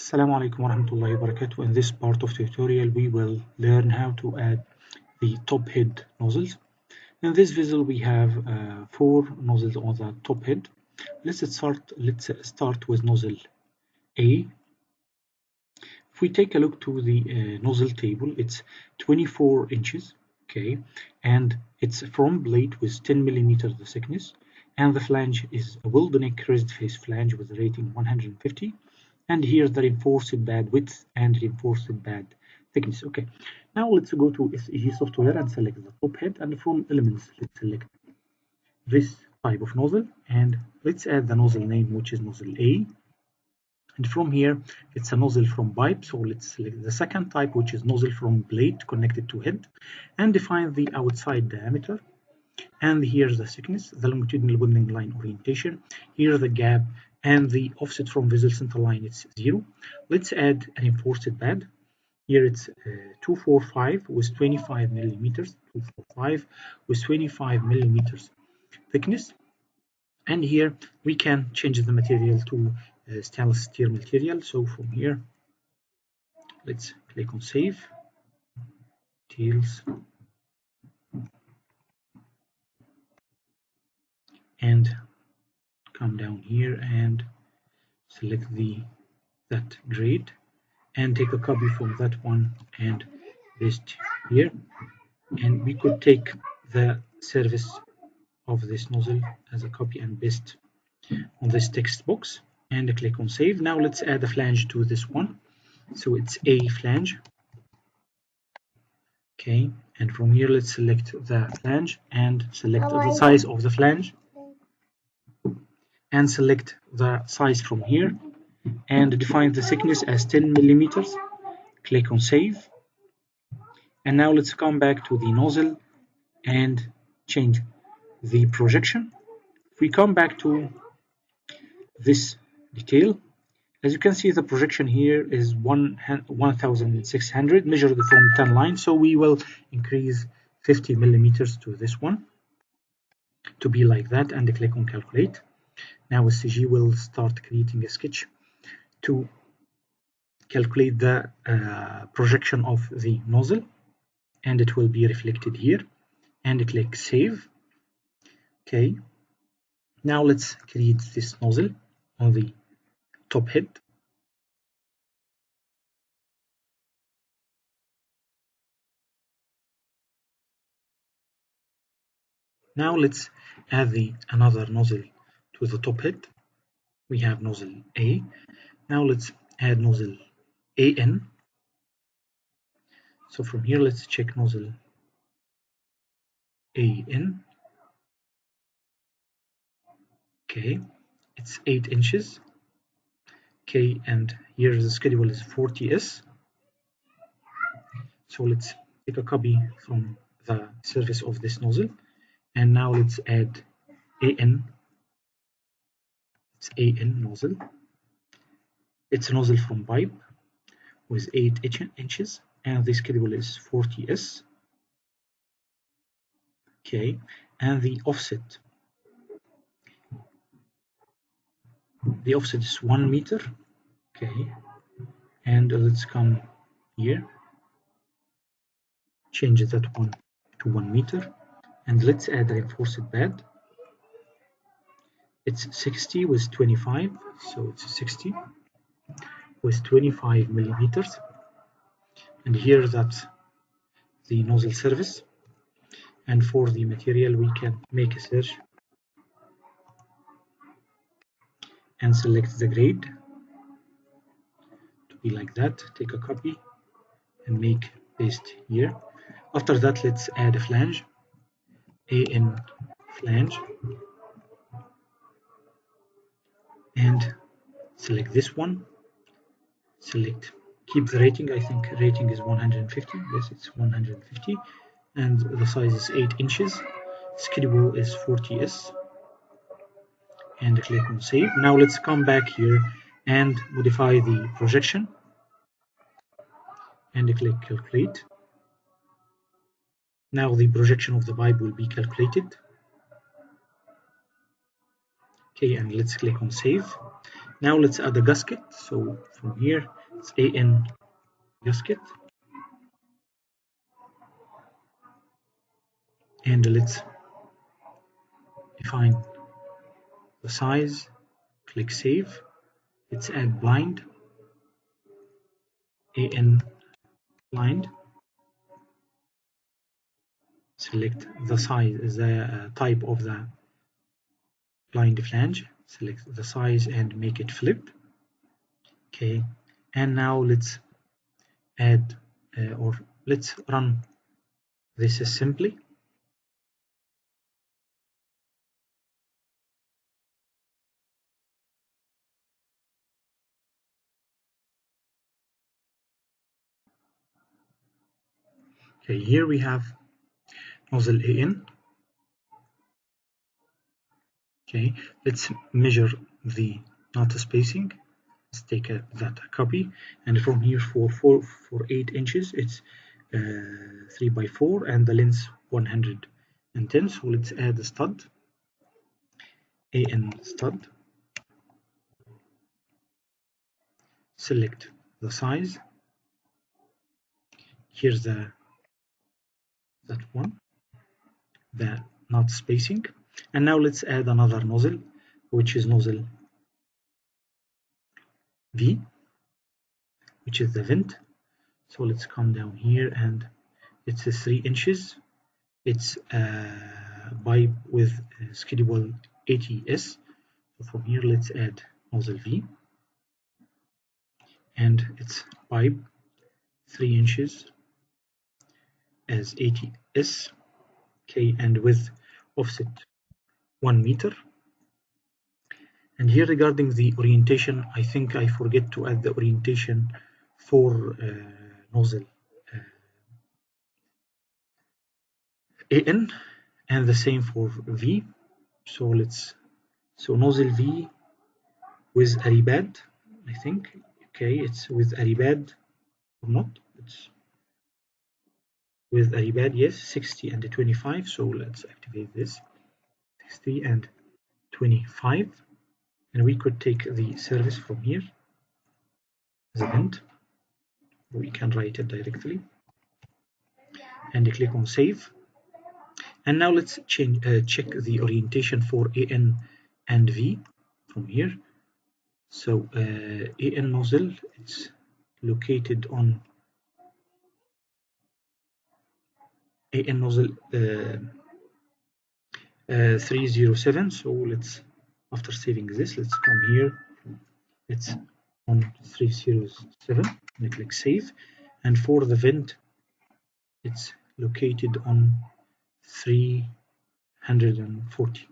Assalamu alaikum warahmatullahi wabarakatuh. In this part of the tutorial we will learn how to add the top head nozzles. In this visual we have 4 nozzles on the top head. Let's start with nozzle A. If we take a look to the nozzle table, it's 24 inches, okay, and it's from blade with 10 millimeters the thickness, and the flange is a weldonic raised face flange with a rating 150. And here's the reinforced bad width and reinforced bad thickness. Okay, now let's go to SEG Software and select the top head, and from elements let's select this type of nozzle, and let's add the nozzle name, which is nozzle A. And from here it's a nozzle from pipe, so let's select the second type, which is nozzle from blade connected to head, and define the outside diameter. And here's the thickness, the longitudinal bonding line orientation, here's the gap, and the offset from visual center line, it's 0. Let's add an reinforced bad. Here it's 245 with 25 millimeters, 245 with 25 millimeters thickness. And here we can change the material to stainless steel material. So from here, let's click on Save, Details, and come down here and select that grade, and take a copy from that one and paste here. And we could take the service of this nozzle as a copy and paste on this text box, and click on Save. Now let's add a flange to this one, so it's a flange. Okay, and from here let's select the flange and select the size of the flange, and select the size from here, and define the thickness as 10 millimeters. Click on Save. And now let's come back to the nozzle and change the projection. If we come back to this detail, as you can see, the projection here is 1600 measured from 10 lines, so we will increase 50 millimeters to this one to be like that, and click on Calculate. Now SEG will start creating a sketch to calculate the projection of the nozzle, and it will be reflected here, and click Save. Okay, now let's create this nozzle on the top head. Now let's add another nozzle to the top head. We have nozzle A. Now let's add nozzle AN. So from here let's check nozzle AN. Okay, it's 8 inches. Okay, and here the schedule is 40S. So let's take a copy from the surface of this nozzle, and now let's add AN. It's AN nozzle. It's a nozzle from pipe with 8 inches, and the schedule is 40S. Okay, and the offset is 1 meter. Okay, and let's come here, change that one to 1 meter, and let's add a reinforced bad. It's 60 with 25, so it's 60 with 25 millimeters. And here that's the nozzle surface, and for the material we can make a search and select the grade to be like that. Take a copy and make paste here. After that, let's add a flange, AN flange, and select this one. Select, keep the rating. I think rating is 150. Yes, it's 150, and the size is 8 inches. Schedule is 40S, and click on Save. Now let's come back here and modify the projection, and click Calculate. Now the projection of the pipe will be calculated. Okay, and let's click on Save. Now let's add a gasket. So from here, it's AN gasket. And let's define the size, click save. Let's add blind, AN blind. Select the size, the type of the blind flange. Select the size and make it flip. Okay, and now let's add or let's run this simply. Okay, here we have nozzle AN. Okay, let's measure the knot spacing. Let's take that copy, and from here for 8 inches, it's 3 by 4, and the length 110. So let's add a stud, AN stud. Select the size. Here's that one, the knot spacing, and now let's add another nozzle, which is nozzle V, which is the vent. So let's come down here, and it's 3 inches. It's a pipe with scalable ATS. So from here, let's add nozzle V, and it's pipe 3 inches as ATS. Okay, and with offset 1 meter. And here regarding the orientation, I think I forget to add the orientation for nozzle AN, and the same for V. So nozzle V with a rebad, I think. Okay, it's with a rebad or not? It's with a rebad, yes, 60 and 25. So let's activate this, 60 and 25, and we could take the service from here as a vent. We can write it directly and click on save. And now let's check the orientation for AN and V from here. So AN nozzle, it's located on AN nozzle 307. So let's, after saving this, let's come here. It's on 307 and click save. And for the vent, it's located on 340.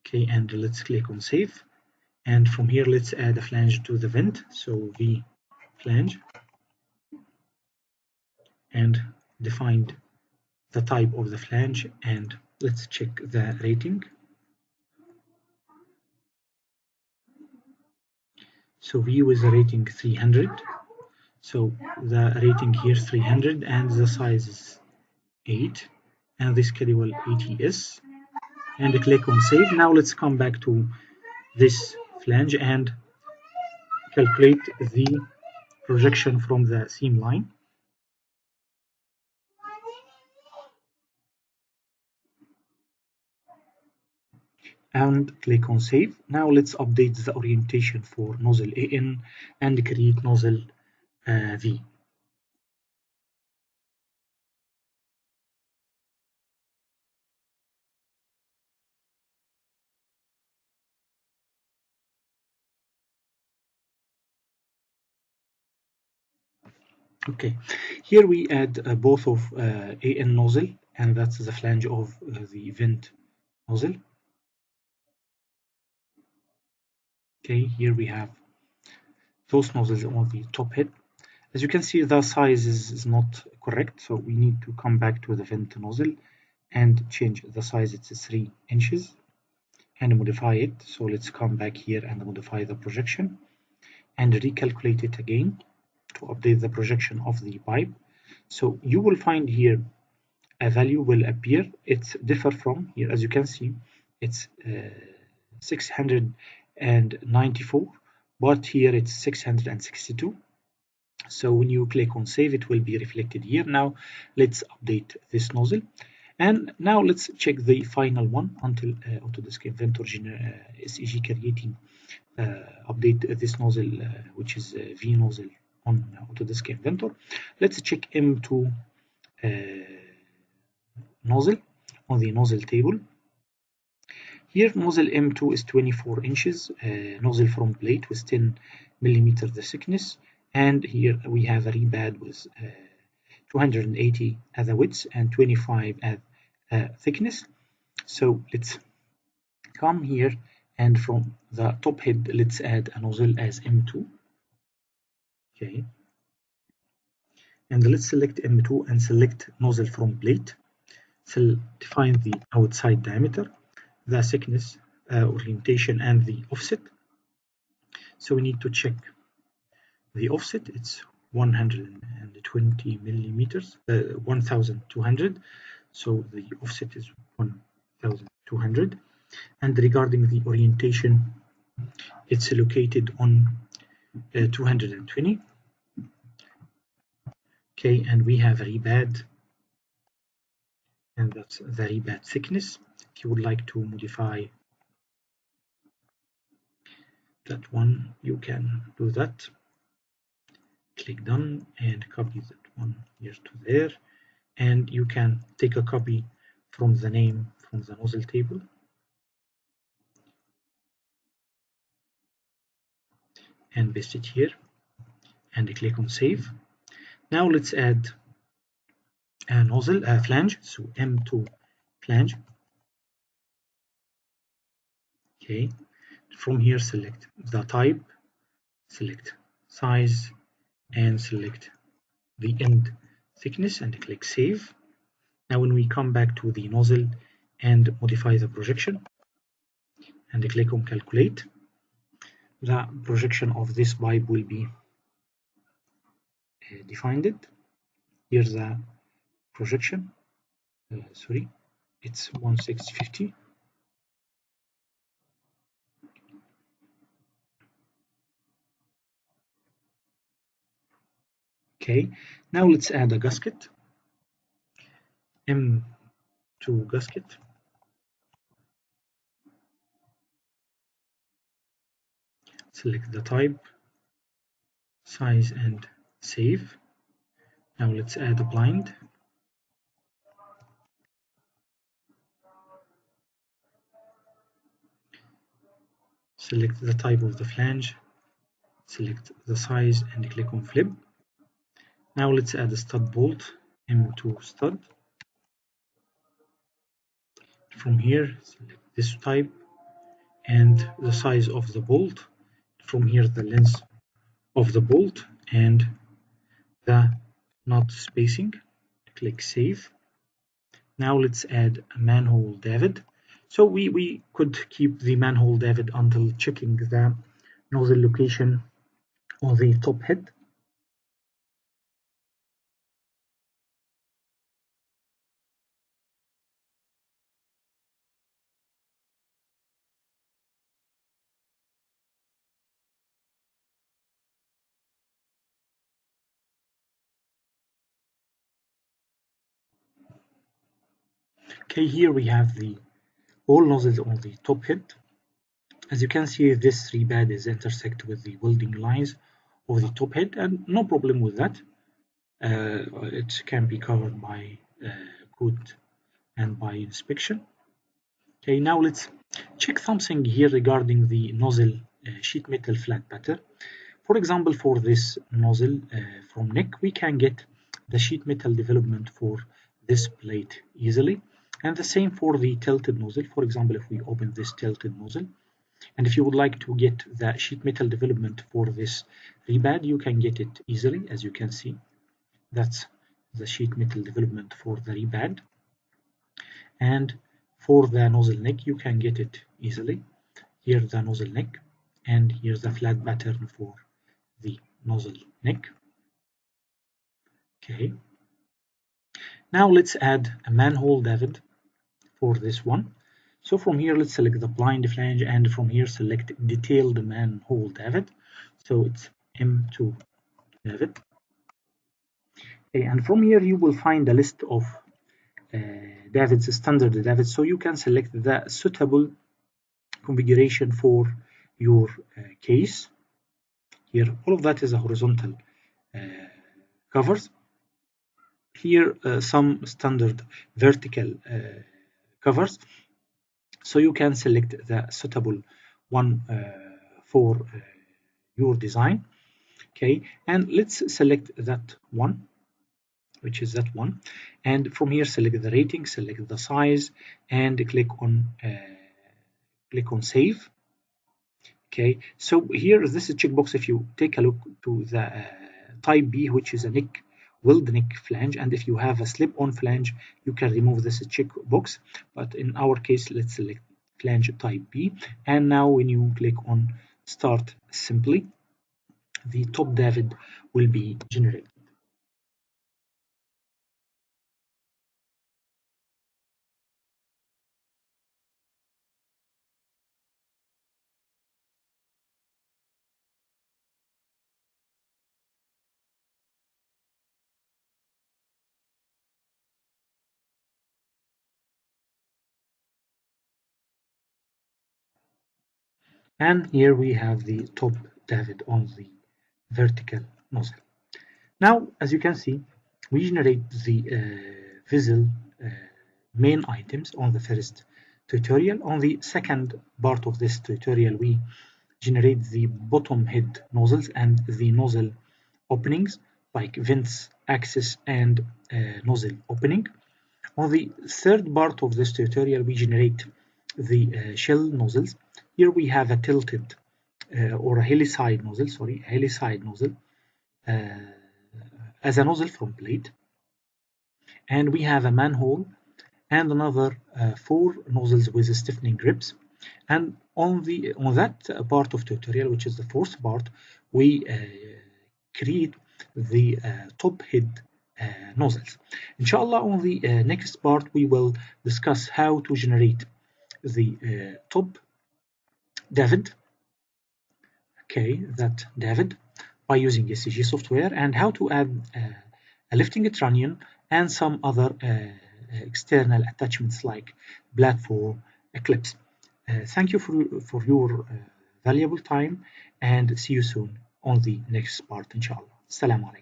Okay, and let's click on save. And from here, let's add a flange to the vent. So V flange, and defined the type of the flange, and let's check the rating. So V with the rating 300. So the rating here is 300, and the size is 8, and the scalable ATS. And click on save. Now let's come back to this flange and calculate the projection from the seam line. And click on save. Now let's update the orientation for nozzle AN and create nozzle V. Okay, here we add both of AN nozzle, and that's the flange of the vent nozzle. Okay, here we have those nozzles on the top head. As you can see, the size is not correct, so we need to come back to the vent nozzle and change the size. It's 3 inches, and modify it. So let's come back here and modify the projection and recalculate it again to update the projection of the pipe. So you will find here a value will appear. It's differ from here. As you can see, it's 600 694, but here it's 662. So when you click on save, it will be reflected here. Now let's update this nozzle, and now let's check the final one until Autodesk Inventor SEG creating update this nozzle, which is V nozzle on Autodesk Inventor. Let's check M2 nozzle on the nozzle table. Here nozzle M2 is 24 inches, nozzle front plate with 10 millimeter the thickness, and here we have a rebad with 280 at the width and 25 at thickness. So let's come here, and from the top head let's add a nozzle as M2. Okay, and let's select M2 and select nozzle front plate. So define the outside diameter, the thickness, orientation, and the offset. So we need to check the offset. It's 120 millimeters, 1200. So the offset is 1200. And regarding the orientation, it's located on 220. Okay, and we have a rebad, and that's the rebad thickness. If you would like to modify that one, you can do that. Click done and copy that one here to there, and you can take a copy from the name from the nozzle table and paste it here and click on save. Now let's add a nozzle, a flange, so M2 flange. Okay, from here select the type, select size, and select the end thickness and click save. Now when we come back to the nozzle and modify the projection and click on calculate, the projection of this pipe will be defined. Here's the projection, sorry, it's 1650. Okay, now let's add a gasket, M2 gasket. Select the type, size, and save. Now let's add a blind. Select the type of the flange, select the size, and click on flip. Now let's add a stud bolt, M2 stud. From here, select this type and the size of the bolt. From here, the length of the bolt and the nut spacing. Click save. Now let's add a manhole davit. So we could keep the manhole davit until checking the nozzle location on the top head. Okay, here we have the all nozzles on the top head. As you can see, this rebad is intersect with the welding lines of the top head, and no problem with that. It can be covered by code and by inspection. Okay, now let's check something here regarding the nozzle sheet metal flat pattern. For example, for this nozzle from neck, we can get the sheet metal development for this plate easily. And the same for the tilted nozzle. For example, if we open this tilted nozzle, and if you would like to get the sheet metal development for this rebad, you can get it easily. As you can see, that's the sheet metal development for the rebad. And for the nozzle neck, you can get it easily. Here's the nozzle neck, and here's the flat pattern for the nozzle neck. Okay. Now let's add a manhole davit for this one. So from here, let's select the blind flange, and from here select detailed manhole Davit. So it's M2 Davit. Okay, and from here you will find a list of Davit's standard Davit, so you can select the suitable configuration for your case. Here, all of that is a horizontal covers. Here, some standard vertical covers. So you can select the suitable one for your design. Okay, and let's select that one, which is that one, and from here select the rating, select the size, and click on save. Okay, so here is this checkbox. If you take a look to the type B, which is a weld neck flange, and if you have a slip-on flange, you can remove this checkbox. But in our case, let's select flange type B, and now when you click on Start Assembly, the top Davit will be generated. And here we have the top Davit on the vertical nozzle. Now, as you can see, we generate the vessel main items on the first tutorial. On the second part of this tutorial, we generate the bottom head nozzles and the nozzle openings like vents, access, and nozzle opening. On the third part of this tutorial, we generate the shell nozzles. Here we have a tilted or a helicide nozzle, as a nozzle from plate. And we have a manhole and another 4 nozzles with stiffening grips. And on that part of tutorial, which is the fourth part, we create the top head nozzles. Inshallah, on the next part, we will discuss how to generate the top Davit, that Davit, by using SEG software, and how to add a lifting trunnion and some other external attachments like platform clips. Thank you for your valuable time, and see you soon on the next part, inshallah. Assalamu alaikum.